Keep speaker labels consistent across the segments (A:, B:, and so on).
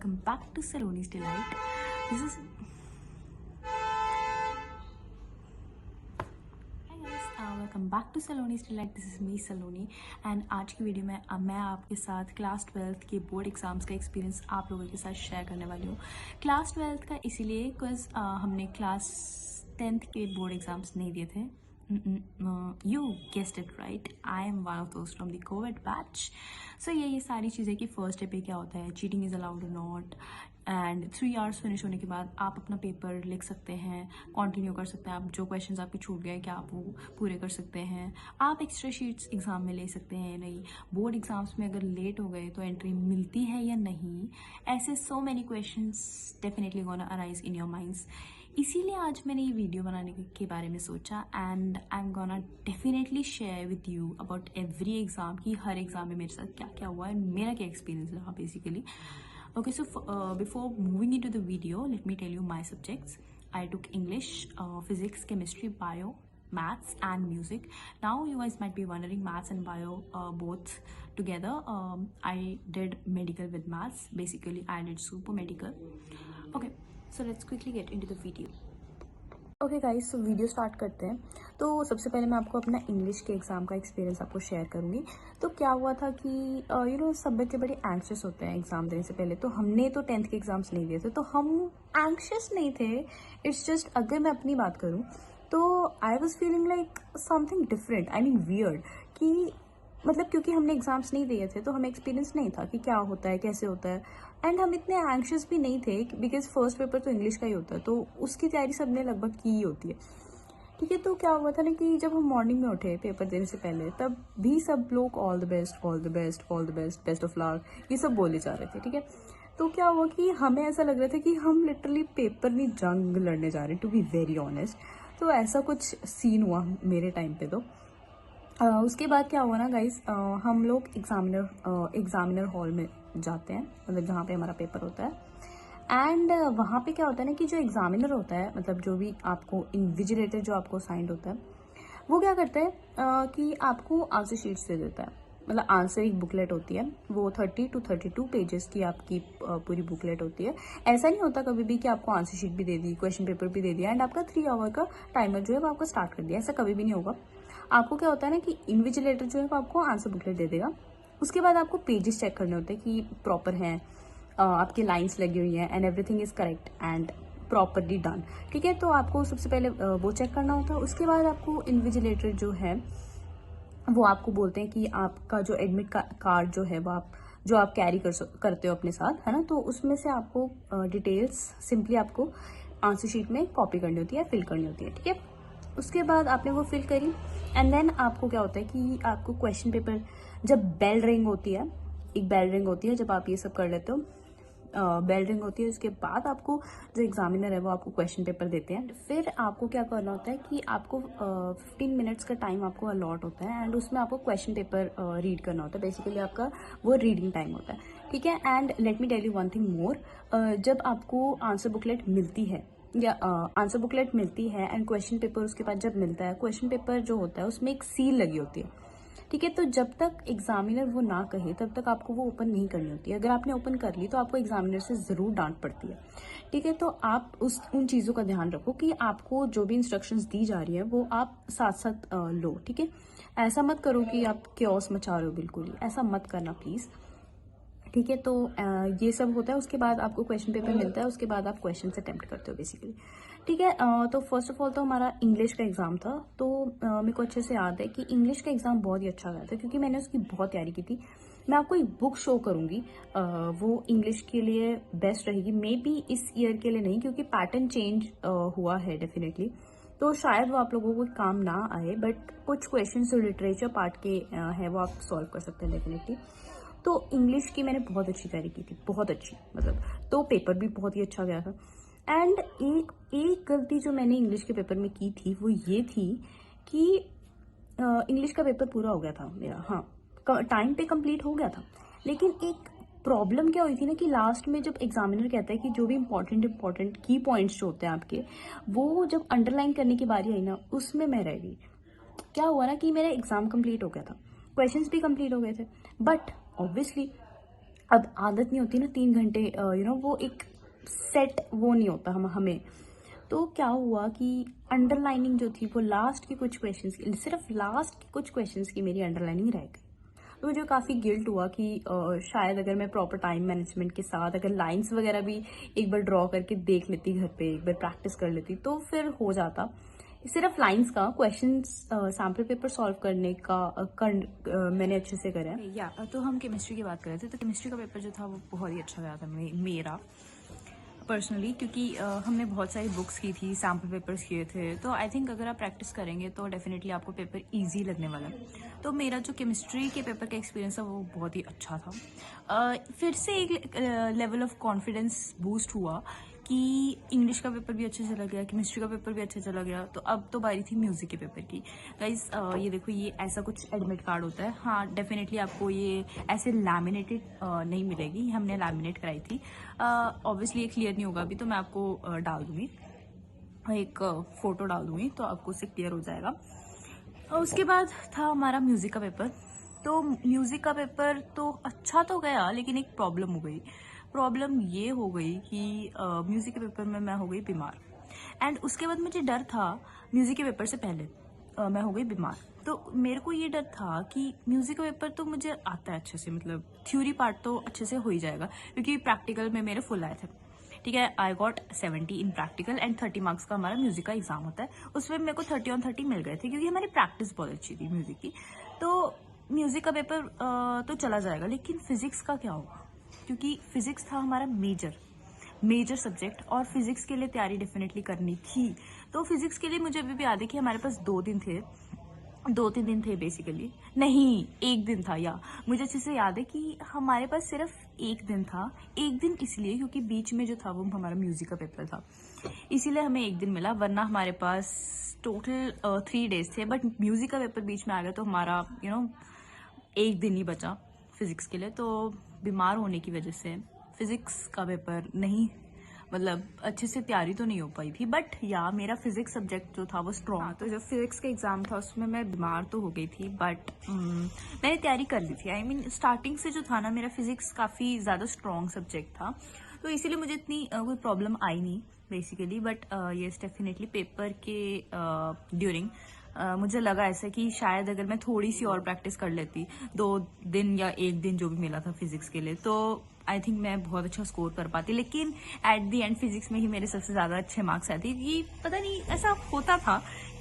A: welcome back to Saloni's Delight. This is Hi guys, welcome back to Saloni's Delight. This is me Saloni and आज की video में अब मैं आपके साथ क्लास 12th के बोर्ड एग्जाम्स का एक्सपीरियंस आप लोगों के साथ शेयर करने वाली हूँ. क्लास 12th का इसीलिए बिकॉज हमने क्लास 10th के बोर्ड एग्जाम्स नहीं दिए थे. You guessed it right. I am one of those from the COVID batch. So ये सारी चीज़ें कि फर्स्ट डे पे क्या होता है, चीटिंग इज़ अलाउड और नॉट, एंड 3 आवर्स फिनिश होने के बाद आप अपना पेपर लिख सकते हैं, कंटिन्यू कर सकते हैं. आप जो क्वेश्चंस आपके छूट गए क्या आप वो पूरे कर सकते हैं. आप एक्स्ट्रा शीट्स एग्जाम में ले सकते हैं. नहीं, बोर्ड एग्जाम्स में अगर लेट हो गए तो एंट्री मिलती है या नहीं. ऐसे so many questions definitely gonna arise in your minds. इसीलिए आज मैंने ये वीडियो बनाने के बारे में सोचा and I am gonna definitely share with you about every exam की हर एग्जाम में मेरे साथ क्या क्या हुआ है, मेरा क्या एक्सपीरियंस रहा basically. Okay, so before moving into the video, let me tell you my subjects. I took English, physics, chemistry, bio, maths and music. Now you guys might be wondering maths and bio both together. I did medical with maths. Basically, I did super medical. Okay, so let's quickly get into the video. Okay guys, तो video start करते हैं. तो सबसे पहले मैं आपको अपना English के एग्ज़ाम का एक्सपीरियंस आपको शेयर करूँगी. तो क्या हुआ था कि सब बच्चे बड़े एंक्शस होते हैं एग्ज़ाम देने से पहले. तो हमने तो 10th के एग्ज़ाम्स नहीं दिए थे तो हम एंक्शस नहीं थे. इट्स जस्ट अगर मैं अपनी बात करूँ तो I was feeling like something different, I mean weird, कि मतलब क्योंकि हमने एग्ज़ाम्स नहीं दिए थे तो हमें एक्सपीरियंस नहीं था कि क्या होता है कैसे होता है. एंड हम इतने एंक्शस भी नहीं थे बिकॉज फर्स्ट पेपर तो इंग्लिश का ही होता है तो उसकी तैयारी सबने लगभग की ही होती है. ठीक है, तो क्या हुआ था ना कि जब हम मॉर्निंग में उठे पेपर देने से पहले तब भी सब लोग all the best, all the best, all the best, best of luck, ये सब बोले जा रहे थे. ठीक है, तो क्या हुआ कि हमें ऐसा लग रहा था कि हम लिटरली पेपर में जंग लड़ने जा रहे हैं, टू बी वेरी ऑनेस्ट. तो ऐसा कुछ सीन हुआ मेरे टाइम पे. तो उसके बाद क्या हुआ ना गाइस, हम लोग एग्जामिनर हॉल में जाते हैं, मतलब जहाँ पे हमारा पेपर होता है. एंड वहाँ पे क्या होता है ना कि जो एग्जामिनर होता है, मतलब जो भी आपको इन्विजिलेटर जो आपको असाइंड होता है, वो क्या करता है कि आपको आंसर शीट्स दे देता है. मतलब आंसर एक बुकलेट होती है, वो 30 to 32 पेजेस की आपकी पूरी बुकलेट होती है. ऐसा नहीं होता कभी भी कि आपको आंसर शीट भी दे दी, क्वेश्चन पेपर भी दे दिया एंड आपका 3 आवर का टाइमर जो है वो आपको स्टार्ट कर दिया. ऐसा कभी भी नहीं होगा. आपको क्या होता है ना कि इन्विजिलेटर जो है वो आपको आंसर बुकलेट दे देगा. उसके बाद आपको पेजेस चेक करने होते हैं कि प्रॉपर हैं, आपकी लाइंस लगी हुई हैं and everything is correct and properly done. ठीक है, तो आपको सबसे पहले वो चेक करना होता है. उसके बाद आपको इन्विजिलेटर जो है वो आपको बोलते हैं कि आपका जो एडमिट कार्ड जो है वो आप कैरी करते हो अपने साथ, है ना, तो उसमें से आपको डिटेल्स सिंपली आपको आंसर शीट में कॉपी करनी होती है, फिल करनी होती है. ठीक है, उसके बाद आपने वो फिल करी एंड देन आपको क्या होता है कि आपको क्वेश्चन पेपर, जब बेल रिंग होती है, एक बेल रिंग होती है जब आप ये सब कर लेते हो, बेल रिंग होती है, उसके बाद आपको जो एग्जामिनर है वो आपको क्वेश्चन पेपर देते हैं. फिर आपको क्या करना होता है कि आपको 15 मिनट्स का टाइम आपको अलॉट होता है एंड उसमें आपको क्वेश्चन पेपर रीड करना होता है. बेसिकली आपका वो रीडिंग टाइम होता है. ठीक है, and let me tell you one thing more. जब आपको आंसर बुकलेट मिलती है या आंसर बुकलेट मिलती है एंड क्वेश्चन पेपर उसके बाद जब मिलता है, क्वेश्चन पेपर जो होता है उसमें एक सील लगी होती है. ठीक है, तो जब तक एग्जामिनर वो ना कहे तब तक आपको वो ओपन नहीं करनी होती है. अगर आपने ओपन कर ली तो आपको एग्जामिनर से ज़रूर डांट पड़ती है. ठीक है, तो आप उन चीज़ों का ध्यान रखो कि आपको जो भी इंस्ट्रक्शंस दी जा रही है वो आप साथ साथ लो. ठीक है, ऐसा मत करो कि आप क्योस मचा रहे हो, बिल्कुल ही ऐसा मत करना प्लीज़. ठीक है, तो ये सब होता है. उसके बाद आपको क्वेश्चन पेपर मिलता है, उसके बाद आप क्वेश्चन अटेम्प्ट करते हो बेसिकली. ठीक है, तो फर्स्ट ऑफ ऑल तो हमारा इंग्लिश का एग्ज़ाम था. तो मेरे को अच्छे से याद है कि इंग्लिश का एग्ज़ाम बहुत ही अच्छा गया था क्योंकि मैंने उसकी बहुत तैयारी की थी. मैं आपको एक बुक शो करूँगी, वो इंग्लिश के लिए बेस्ट रहेगी. मे बी इस ईयर के लिए नहीं क्योंकि पैटर्न चेंज हुआ है डेफिनेटली, तो शायद वो आप लोगों को काम ना आए, बट कुछ क्वेश्चन जो लिटरेचर पार्ट के हैं वो आप सॉल्व कर सकते हैं डेफिनेटली. तो इंग्लिश की मैंने बहुत अच्छी तैयारी की थी, बहुत अच्छी, मतलब तो पेपर भी बहुत ही अच्छा गया था. एंड एक गलती जो मैंने इंग्लिश के पेपर में की थी वो ये थी कि इंग्लिश का पेपर पूरा हो गया था मेरा, हाँ टाइम पे कंप्लीट हो गया था, लेकिन एक प्रॉब्लम क्या हुई थी ना कि लास्ट में जब एग्जामिनर कहता है कि जो भी इंपॉर्टेंट की पॉइंट्स जो होते हैं आपके, वो जब अंडरलाइन करने की बारी आई ना, उसमें मैं रह गई. क्या हुआ ना कि मेरा एग्जाम कंप्लीट हो गया था, क्वेश्चंस भी कंप्लीट हो गए थे, बट ऑब्वियसली अब आदत नहीं होती ना 3 घंटे वो एक सेट वो नहीं होता हमें। तो क्या हुआ कि अंडरलाइनिंग जो थी वो लास्ट के कुछ क्वेश्चंस की, सिर्फ लास्ट के कुछ क्वेश्चंस की मेरी अंडरलाइनिंग रह गई। तो मुझे काफ़ी गिल्ट हुआ कि शायद अगर मैं प्रॉपर टाइम मैनेजमेंट के साथ अगर लाइंस वगैरह भी एक बार ड्रॉ करके देख लेती घर पे, एक बार प्रैक्टिस कर लेती तो फिर हो जाता। सिर्फ लाइंस का क्वेश्चंस सैम्पल पेपर सॉल्व करने का मैंने अच्छे से करा है। या तो हम केमिस्ट्री की बात कर रहे थे, तो केमिस्ट्री का पेपर जो था वो बहुत ही अच्छा गया था मेरा पर्सनली, क्योंकि हमने बहुत सारी बुक्स की थी, सैम्पल पेपर्स किए थे। तो आई थिंक अगर आप प्रैक्टिस करेंगे तो डेफिनेटली आपको पेपर इजी लगने वाला है। तो मेरा जो केमिस्ट्री के पेपर का एक्सपीरियंस था वो बहुत ही अच्छा था। फिर से एक लेवल ऑफ कॉन्फिडेंस बूस्ट हुआ कि इंग्लिश का पेपर भी अच्छे चला गया, केमिस्ट्री का पेपर भी अच्छा चला गया। तो अब तो बारी थी म्यूजिक के पेपर की। गाइस ये देखो, ये ऐसा कुछ एडमिट कार्ड होता है। हाँ, डेफिनेटली आपको ये ऐसे लैमिनेटेड नहीं मिलेगी, हमने लैमिनेट कराई थी। ऑब्वियसली ये क्लियर नहीं होगा अभी, तो मैं आपको डाल दूंगी, एक फोटो डाल दूंगी तो आपको उससे क्लियर हो जाएगा। और उसके बाद था हमारा म्यूजिक का पेपर। तो म्यूजिक का पेपर तो अच्छा तो गया, लेकिन एक प्रॉब्लम हो गई। प्रॉब्लम ये हो गई कि म्यूजिक के पेपर में मैं हो गई बीमार। एंड उसके बाद मुझे डर था, म्यूजिक के पेपर से पहले मैं हो गई बीमार। तो मेरे को ये डर था कि म्यूजिक का पेपर तो मुझे आता है अच्छे से, मतलब थ्योरी पार्ट तो अच्छे से हो ही जाएगा, क्योंकि प्रैक्टिकल में मेरे फुल आए थे। ठीक है, I got 70 in practical and 30 marks का हमारा म्यूजिक का एग्जाम होता है। उसमें मेरे को 30 on 30 मिल गए थे, क्योंकि हमारी प्रैक्टिस बहुत अच्छी थी म्यूजिक की। तो म्यूजिक का पेपर तो चला जाएगा, लेकिन फिजिक्स का क्या होगा, क्योंकि फिजिक्स था हमारा मेजर सब्जेक्ट, और फिजिक्स के लिए तैयारी डेफिनेटली करनी थी। तो फिजिक्स के लिए मुझे अभी भी याद है कि हमारे पास 2-3 दिन थे बेसिकली, नहीं 1 दिन था। या मुझे अच्छे से याद है कि हमारे पास सिर्फ 1 दिन था। 1 दिन इसलिए क्योंकि बीच में जो था वो हमारा म्यूजिक का पेपर था, इसीलिए हमें 1 दिन मिला, वरना हमारे पास टोटल 3 days थे। बट म्यूजिक का पेपर बीच में आ गया, तो हमारा 1 दिन ही बचा फिजिक्स के लिए। तो बीमार होने की वजह से फिजिक्स का पेपर नहीं, मतलब अच्छे से तैयारी तो नहीं हो पाई थी। बट या मेरा फिजिक्स सब्जेक्ट जो था वो स्ट्रॉन्ग। तो जब फिजिक्स का एग्जाम था उसमें मैं बीमार तो हो गई थी, बट मैंने तैयारी कर ली थी। आई मीन स्टार्टिंग से जो था ना, मेरा फिजिक्स काफ़ी ज़्यादा स्ट्रॉन्ग सब्जेक्ट था, तो इसीलिए मुझे इतनी कोई प्रॉब्लम आई नहीं basically. But yes, definitely paper के ड्यूरिंग मुझे लगा ऐसा कि शायद अगर मैं थोड़ी सी और प्रैक्टिस कर लेती, 2 दिन या 1 दिन जो भी मिला था फिजिक्स के लिए, तो आई थिंक मैं बहुत अच्छा स्कोर कर पाती। लेकिन एट दी एंड फिजिक्स में ही मेरे सबसे ज़्यादा अच्छे मार्क्स आए थे, कि पता नहीं ऐसा होता था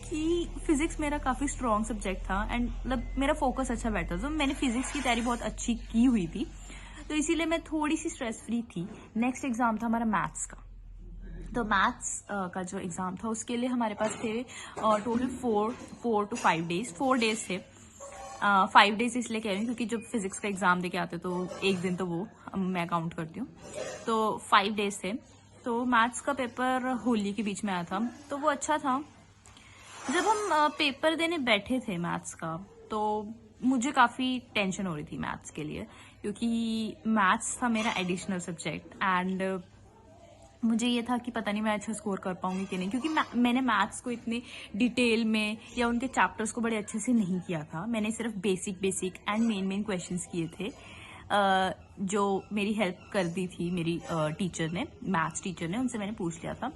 A: कि फिजिक्स मेरा काफ़ी स्ट्रॉन्ग सब्जेक्ट था, एंड मतलब मेरा फोकस अच्छा बैठता था। तो मैंने फिजिक्स की तैयारी बहुत अच्छी की हुई थी, तो इसीलिए मैं थोड़ी सी स्ट्रेस फ्री थी। नेक्स्ट एग्जाम था हमारा मैथ्स का। तो मैथ्स का जो एग्ज़ाम था उसके लिए हमारे पास थे टोटल 4 to 5 days, 4 days थे। 5 days इसलिए कह रही हूँ क्योंकि जब फिजिक्स का एग्ज़ाम देके आते तो 1 दिन तो वो मैं काउंट करती हूँ। तो 5 days थे। तो मैथ्स का पेपर होली के बीच में आया था, तो वो अच्छा था। जब हम पेपर देने बैठे थे मैथ्स का, तो मुझे काफ़ी टेंशन हो रही थी मैथ्स के लिए, क्योंकि मैथ्स था मेरा एडिशनल सब्जेक्ट। एंड मुझे ये था कि पता नहीं मैं अच्छा स्कोर कर पाऊंगी कि नहीं, क्योंकि मैंने मैथ्स को इतने डिटेल में या उनके चैप्टर्स को बड़े अच्छे से नहीं किया था। मैंने सिर्फ बेसिक एंड मेन क्वेश्चंस किए थे, जो मेरी हेल्प कर दी थी मेरी टीचर ने, मैथ्स टीचर ने, उनसे मैंने पूछ लिया था।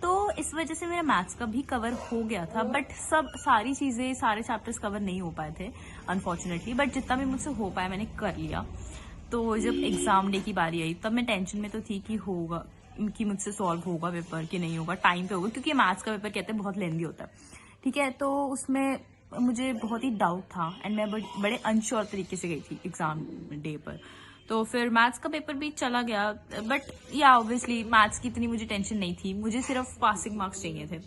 A: तो इस वजह से मेरा मैथ्स का भी कवर हो गया था, बट सारी चीज़ें, सारे चैप्टर्स कवर नहीं हो पाए थे अनफॉर्चुनेटली। बट जितना भी मुझसे हो पाया मैंने कर लिया। तो जब एग्ज़ाम डे की बारी आई, तब मैं टेंशन में तो थी कि होगा, कि मुझसे सॉल्व होगा पेपर कि नहीं होगा, टाइम पे होगा, क्योंकि मैथ्स का पेपर कहते हैं बहुत लेंदी होता है। ठीक है, तो उसमें मुझे बहुत ही डाउट था, एंड मैं बड़े अनश्योर तरीके से गई थी एग्ज़ाम डे पर। तो फिर मैथ्स का पेपर भी चला गया, बट या ऑब्वियसली मैथ्स की इतनी मुझे टेंशन नहीं थी। मुझे सिर्फ पासिंग मार्क्स चाहिए थे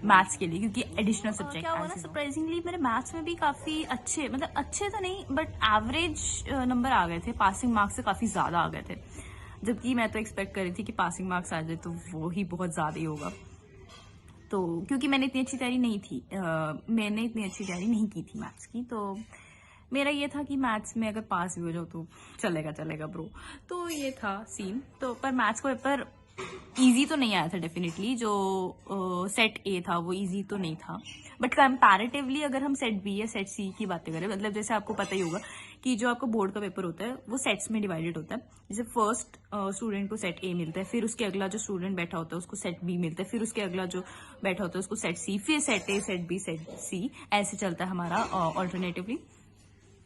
A: मैथ्स के लिए, क्योंकि एडिशनल सब्जेक्ट। क्या हुआ ना, सरप्राइजिंगली मेरे मैथ्स में भी काफ़ी अच्छे, मतलब अच्छे तो नहीं बट एवरेज नंबर आ गए थे, पासिंग मार्क्स से काफ़ी ज़्यादा आ गए थे। जबकि मैं तो एक्सपेक्ट कर रही थी कि पासिंग मार्क्स आ जाए तो वो ही बहुत ज़्यादा ही होगा। तो क्योंकि मैंने इतनी अच्छी तैयारी नहीं की थी मैथ्स की, तो मेरा ये था कि मैथ्स में अगर पास भी हो जाओ तो चलेगा ब्रो। तो ये था सीन। तो पर मैथ्स का पेपर इजी तो नहीं आया था डेफिनेटली। जो सेट ए था वो इजी तो नहीं था, बट कंपैरेटिवली अगर हम सेट बी या सेट सी की बातें करें, मतलब जैसे आपको पता ही होगा कि जो आपका बोर्ड का पेपर होता है वो सेट्स में डिवाइडेड होता है। जैसे फर्स्ट स्टूडेंट को सेट ए मिलता है, फिर उसके अगला जो स्टूडेंट बैठा होता है उसको सेट बी मिलता है, फिर उसके अगला जो बैठा होता है उसको सेट सी, फिर set A, set B, set C, ऐसे चलता है हमारा ऑल्टरनेटिवली।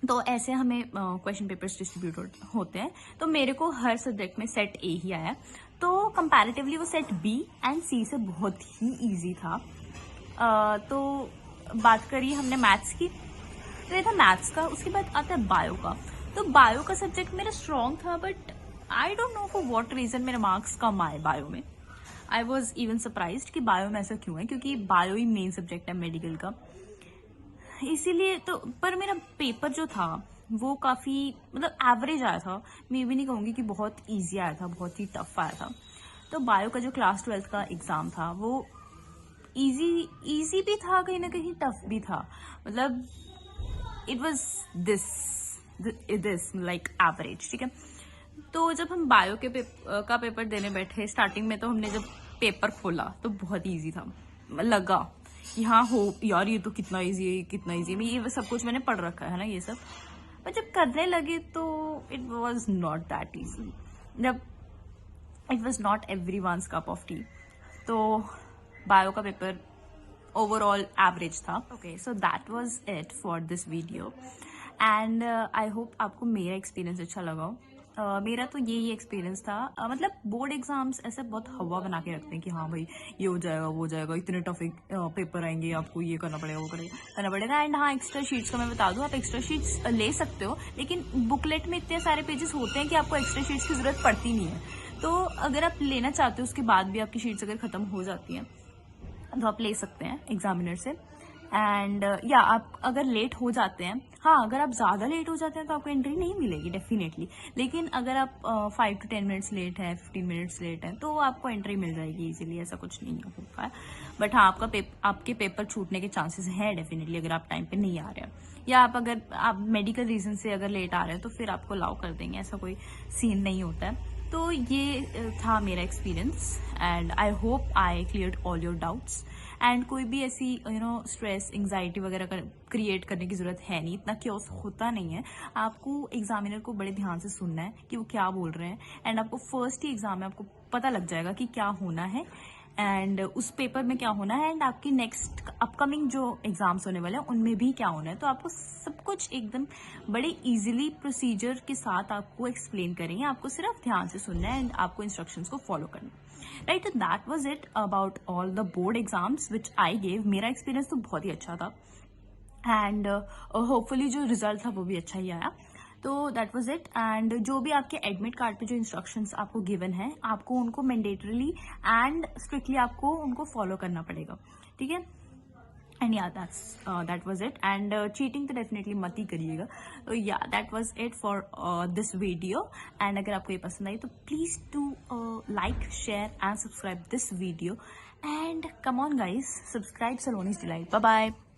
A: तो ऐसे हमें क्वेश्चन पेपर्स डिस्ट्रीब्यूट होते हैं। तो मेरे को हर सब्जेक्ट में सेट ए ही आया, तो कंपैरेटिवली वो सेट बी एंड सी से बहुत ही इजी था। तो बात करी हमने मैथ्स की, तो ये था मैथ्स का। उसके बाद आता है बायो का। तो बायो का सब्जेक्ट मेरा स्ट्रॉन्ग था, but I don't know for what reason मेरे मार्क्स कम आए बायो में। आई वॉज इवन सरप्राइज्ड कि बायो में ऐसा क्यों है, क्योंकि बायो ही मेन सब्जेक्ट है मेडिकल का, इसीलिए। तो पर मेरा पेपर जो था वो काफी मतलब एवरेज आया था। मैं भी नहीं कहूंगी कि बहुत इजी आया था, बहुत ही टफ आया था। तो बायो का जो क्लास 12 का एग्जाम था वो इजी भी था, कहीं ना कहीं टफ भी था। मतलब it was this like average, ठीक है। तो जब हम बायो के का पेपर देने बैठे, स्टार्टिंग में तो हमने जब पेपर खोला तो बहुत इजी था, लगा कि हाँ हो यार ये तो कितना इजी है, कितना इजी है। ये सब कुछ मैंने पढ़ रखा है ना ये सब, पर जब करने लगे तो it was not that easy. जब it was not every one's cup of tea. तो बायो का पेपर ओवरऑल एवरेज था। Okay, so that was it for this video and I hope आपको मेरा एक्सपीरियंस अच्छा लगा हो। मेरा तो यही एक्सपीरियंस था। मतलब बोर्ड एग्जाम्स ऐसे बहुत हवा बना के रखते हैं कि हाँ भाई ये हो जाएगा, वो हो जाएगा, इतने टफ पेपर आएंगे, आपको ये करना पड़ेगा, वो करना पड़ेगा। एंड हाँ, एक्स्ट्रा शीट्स का मैं बता दूं, आप एक्स्ट्रा शीट्स ले सकते हो, लेकिन बुकलेट में इतने सारे पेजेस होते हैं कि आपको एक्स्ट्रा शीट्स की जरूरत पड़ती नहीं है। तो अगर आप लेना चाहते हो उसके बाद भी आपकी शीट्स अगर खत्म हो जाती हैं तो आप ले सकते हैं एग्जामिनर से। एंड या आप अगर लेट हो जाते हैं, हाँ अगर आप ज़्यादा लेट हो जाते हैं तो आपको एंट्री नहीं मिलेगी डेफिनेटली। लेकिन अगर आप 5 to 10 मिनट्स लेट है, 15 मिनट्स लेट है, तो आपको एंट्री मिल जाएगी इजीली, ऐसा कुछ नहीं होता है। बट हाँ, आपके पेपर छूटने के चांसेस हैं डेफिनेटली अगर आप टाइम पे नहीं आ रहे हैं, या अगर आप मेडिकल रीजन से अगर लेट आ रहे हैं तो फिर आपको अलाउ कर देंगे, ऐसा कोई सीन नहीं होता है। तो ये था मेरा experience and I hope I cleared all your doubts. And कोई भी ऐसी स्ट्रेस, एंग्जाइटी वगैरह क्रिएट करने की जरूरत है नहीं, इतना क्योस होता नहीं है। आपको एग्जामिनर को बड़े ध्यान से सुनना है कि वो क्या बोल रहे हैं, एंड आपको फर्स्ट ही एग्जाम में आपको पता लग जाएगा कि क्या होना है एंड उस पेपर में क्या होना है, एंड आपकी नेक्स्ट अपकमिंग जो एग्जाम्स होने वाले हैं उनमें भी क्या होना है। तो आपको सब कुछ एकदम बड़े इजीली प्रोसीजर के साथ आपको एक्सप्लेन करेंगे, आपको सिर्फ ध्यान से सुनना है एंड आपको इंस्ट्रक्शंस को फॉलो करना है। राइट, तो that was it about all the board exams which I gave. मेरा एक्सपीरियंस तो बहुत ही अच्छा था एंड होपफुली जो रिजल्ट था वो भी अच्छा ही आया। तो दैट वाज इट। एंड जो भी आपके एडमिट कार्ड पे जो इंस्ट्रक्शंस आपको गिवन है, आपको उनको मैंडेटरली एंड स्ट्रिक्टली आपको उनको फॉलो करना पड़ेगा, ठीक है। And yeah that was it. And cheating तो डेफिनेटली मत ही करिएगा। तो yeah that was it for this video. And अगर आपको ये पसंद आई तो please do like, share and subscribe this video and come on guys, subscribe Saloni's Delight. Bye bye.